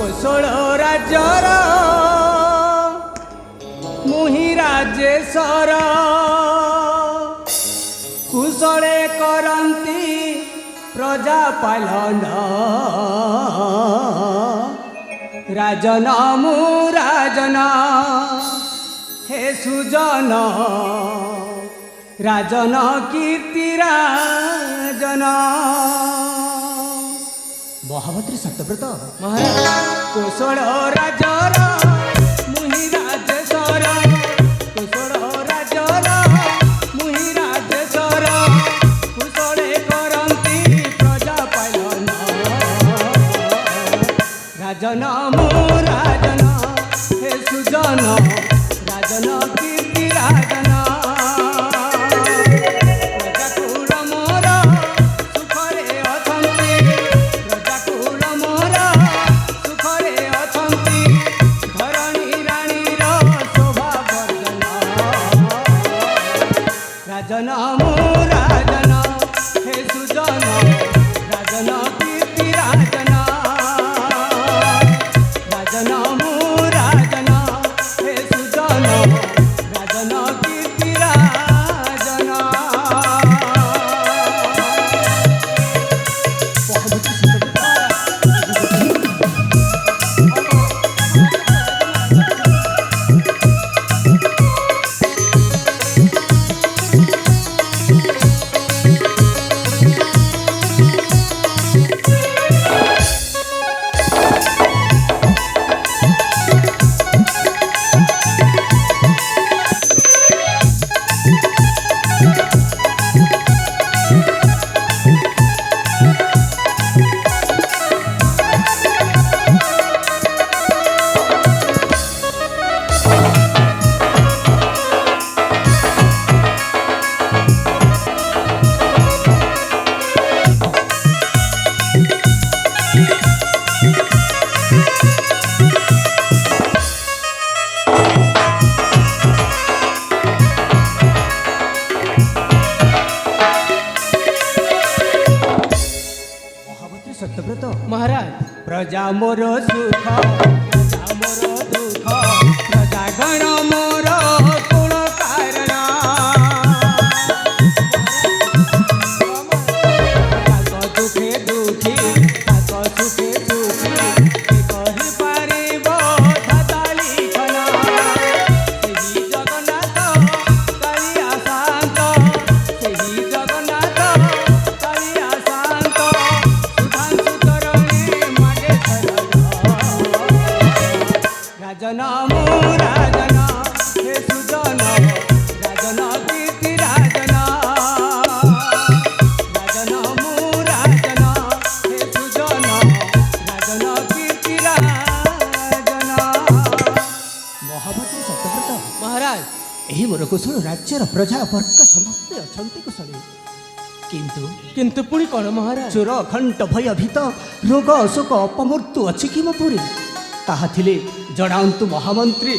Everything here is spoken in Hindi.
कोशल राज्यर मुहि राजेश्वर कुशले करंती प्रजा पालन राजन मु राजन हे सुजन राजन कीर्ति राजन महामंत्री सत्यव्रत महाराज कोशल राजर मुहि राजेश्वर कोशल राजर मुहि राजेश्वर कुशले करंती प्रजा पालन राजन मु राजन हे सुजन राजन कीर्ति राजन प्रजाकुल मोर सुखरे अछंती प्रजाकुल मोर सुखरे अछंती धरणी रानीर शोभा वर्धन राजन मु राजन हे सुजन राजन कीर्ति राजन राजन मु राजन हे सुजन राजन कीर्ति राजन महामंत्री सत्यव्रत महाराज प्रजा मोर सुख प्रजा मोर दुख प्रजा गण मोर कुल कारण ताक दुखे दुखी ताक सुखे सुखी कहि पारिब धाता लिखन सेही जगन्नाथ कालिया शांत सेही जगन्नाथ कालिया शांत सुधांशु तरुणी मागे राजन मु राजन हे सुजन राजन कीर्ति राजन राजन मु राजन हे सुजन राजन कीर्ति राजन महामंत्री सत्यव्रत महाराज एही मोर कुशल राज्यर प्रजा वर्ग समस्ते अछंती कुशली किंतु किंतु पुणी कौन महाराज चोर अखंड भय भीत रोग अशोक अपमृत्यु अच्छी कि मोपुरी ताहा थिले जणांतु महामंत्री